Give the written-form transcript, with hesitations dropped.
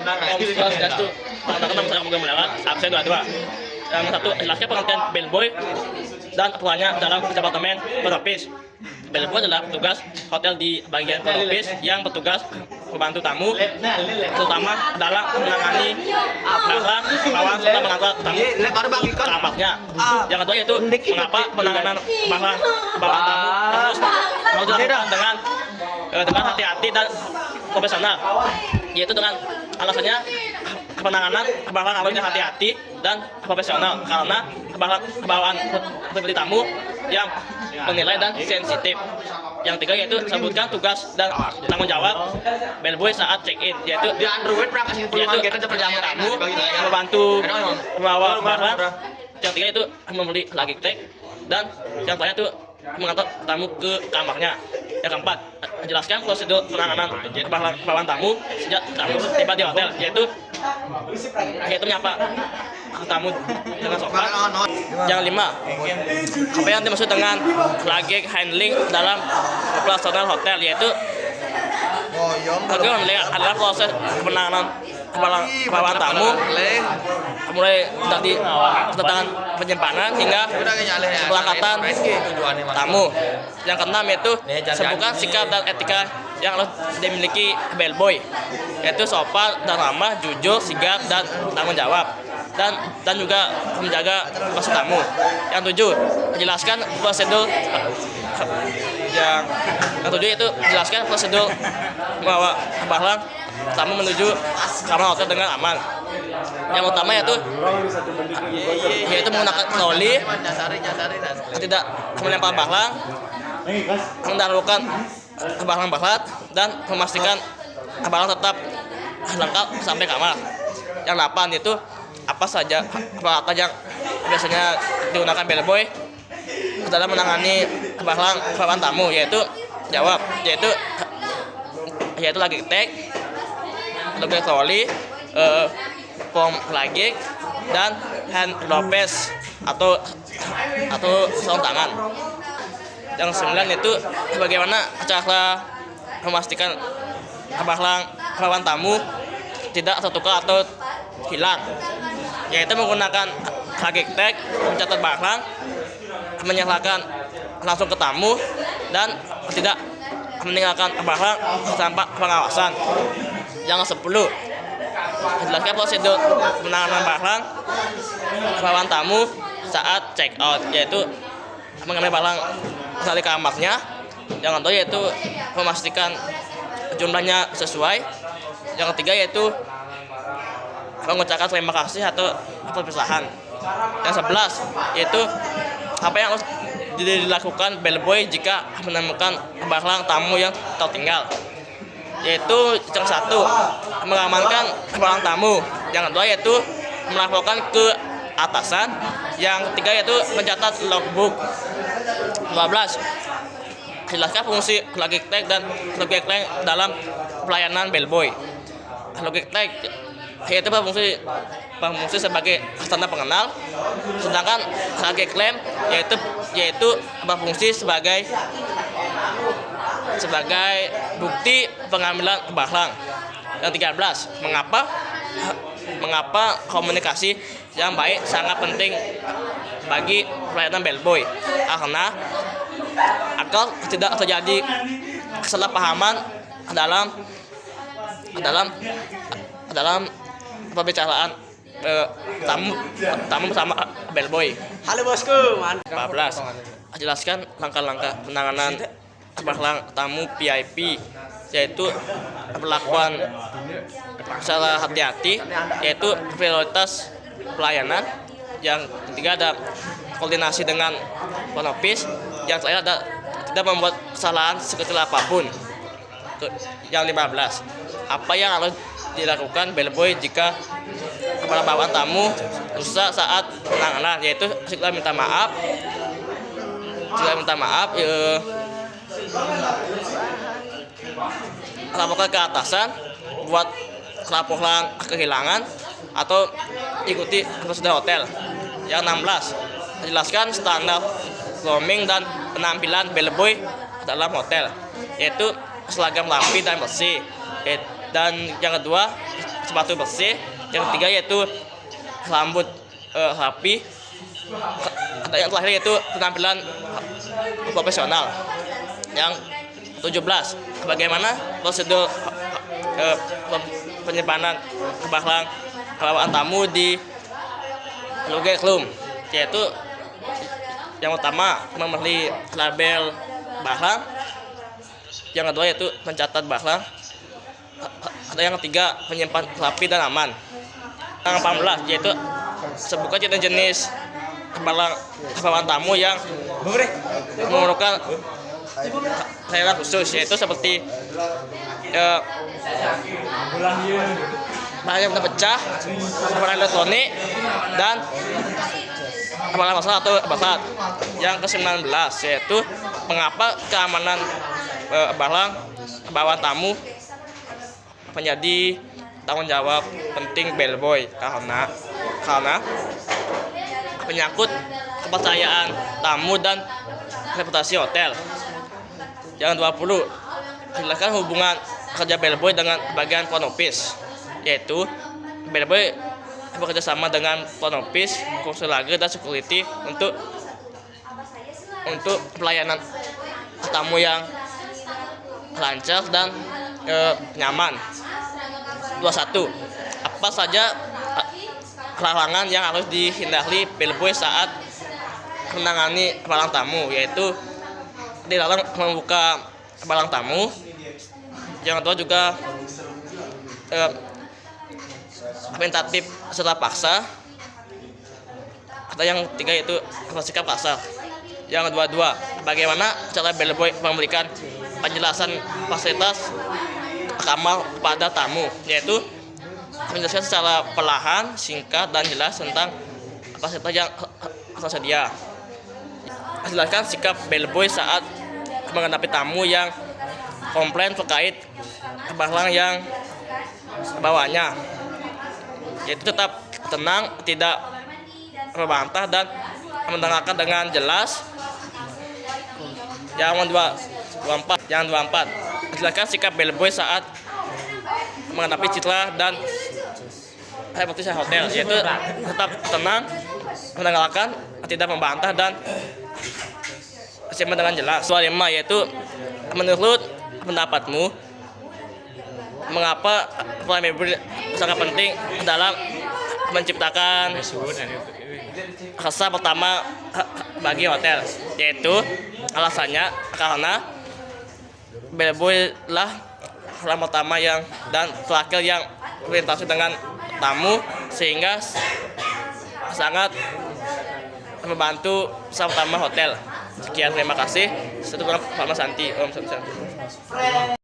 Itu tantangan masyarakat Medan absen dua. Yang satu, jelaskan pengertian bellboy dan perannya dalam departemen front office. Bellboy adalah petugas hotel di bagian front office yang bertugas membantu tamu, terutama dalam menangani barang, bawaan serta mengantar tamu ke kamarnya. Yang kedua yaitu mengapa penanganan barang bawaan tamu harus dilakukan dengan hati-hati dan profesional, yaitu dengan alasannya penanganan barang harusnya hati-hati dan profesional karena barang bawaan seperti tamu yang menilai dan sensitif. Yang tiga yaitu sebutkan tugas dan tanggung jawab bellboy saat check-in, yaitu tamu membantu membawa barang. Yang tiga itu membeli lagi tag, dan yang terakhir itu mengantar tamu ke kamarnya. Yang keempat, menjelaskan prosedur penanganan bawaan tamu sejak tamu tiba di hotel, yaitu menyapa tamu dengan sopan. Yang lima, apa yang dimaksud dengan luggage handling dalam operasional hotel, yaitu luggage handling adalah proses penanganan bawaan tamu mulai dari kedatangan penyimpanan hingga keberangkatan tamu. Yang keenam yaitu sebutkan sikap dan etika yang harus dimiliki bellboy, yaitu sopan dan ramah, jujur, sigap dan tanggung jawab, dan juga menjaga privasi tamu. Yang tujuh, menjelaskan prosedur itu menjelaskan prosedur membawa barang tamu menuju kamar hotel dengan aman. Yang utama yaitu menggunakan troli, tidak melempar barang, mendahulukan barang berat, dan memastikan barang tetap lengkap sampai kamar. Yang 8 itu apa saja peralatan yang biasanya digunakan bellboy dalam menangani bawaan tamu, yaitu lagi tag, lagi troli, pom lagi, dan hand gloves atau sarung tangan. Yang 9 itu bagaimana cara memastikan bawaan tamu tidak tertukar atau hilang, yaitu menggunakan lagi tag, mencatat barang, menyerahkan langsung ke tamu, dan tidak meninggalkan barang tanpa pengawasan. Yang 10, menjelaskan prosedur penanganan barang bawaan tamu saat check out, yaitu mengambil barang dari kamarnya. Yang kedua yaitu memastikan jumlahnya sesuai. Yang ketiga yaitu mengucapkan terima kasih atau perpisahan. Yang 11 yaitu apa yang harus dilakukan bellboy jika menemukan barang tamu yang tertinggal, yaitu yang 1, mengamankan barang tamu. Yang kedua yaitu melaporkan ke atasan. Yang ketiga yaitu mencatat logbook. 12, jelaskan fungsi luggage tag dan luggage tag dalam pelayanan bellboy. Luggage tag yaitu berfungsi sebagai tanda pengenal, sedangkan luggage claim yaitu berfungsi sebagai bukti pengambilan barang. Yang 13, mengapa komunikasi yang baik sangat penting bagi pelayanan bellboy, karena agar tidak terjadi kesalahpahaman dalam pembicaraan tamu bersama bellboy. Halo bosku. 14, jelaskan langkah-langkah penanganan barang tamu VIP, yaitu perlakuan secara hati-hati, yaitu prioritas pelayanan. Yang ketiga ada koordinasi dengan front office. Yang terakhir ada tidak membuat kesalahan sekecil apapun. Yang 15, apa yang harus dilakukan bellboy jika kepala bawaan tamu rusak saat penanganan, yaitu segera minta maaf, laporkan ke atasan, buat laporan kehilangan, atau ikuti prosedur hotel. Yang 16, jelaskan standar grooming dan penampilan bellboy dalam hotel, yaitu seragam rapi dan bersih. Dan yang kedua, sepatu bersih. Yang ketiga yaitu rambut rapi. Yang terakhir yaitu penampilan profesional. Yang 17, bagaimana prosedur penyimpanan bawaan tamu di Luge Klum, yaitu yang pertama membeli label barang, yang kedua yaitu mencatat barang, yang ketiga menyimpan rapi dan aman. Yang 18 yaitu sebutkan jenis bawaan tamu yang memerlukan layanan khusus, yaitu seperti barang terpecah, barang elektronik, dan barang masalah atau bakat. Yang ke-19 yaitu mengapa keamanan barang bawaan tamu menjadi tanggung jawab penting bellboy, karena menyangkut kepercayaan tamu dan reputasi hotel. Yang 20, jelaskan hubungan kerja bellboy dengan bagian front office, yaitu bellboy bekerja sama dengan front office, konsuler dan security untuk pelayanan tamu yang lancar dan nyaman. 21, apa saja larangan yang harus dihindari bellboy saat menangani barang tamu, yaitu dilarang membuka barang tamu. Yang kedua juga argumentatif serta paksa. Atau yang ketiga yaitu bersikap kasar. Yang kedua, bagaimana cara bellboy memberikan penjelasan fasilitas kamar kepada tamu, yaitu menjelaskan secara perlahan, singkat, dan jelas tentang fasilitas yang tersedia. Jelaskan sikap bellboy saat menghadapi tamu yang komplain terkait barang yang bawanya, yaitu tetap tenang, tidak membantah, dan mendengarkan dengan jelas. Yang 24, jelaskan sikap bellboy saat menghadapi citra dan reputasi hotel, yaitu tetap tenang, mendengarkan, tidak membantah, dan dengan jelas. Soal 5 yaitu menurut pendapatmu mengapa peran bellboy sangat penting dalam menciptakan rasa pertama bagi hotel, yaitu alasannya karena bellboy lah orang pertama yang dan terakhir yang berinteraksi dengan tamu, sehingga sangat membantu usaha utama hotel. Sekian, terima kasih. Satu Pak Mas Santi. Om Santi.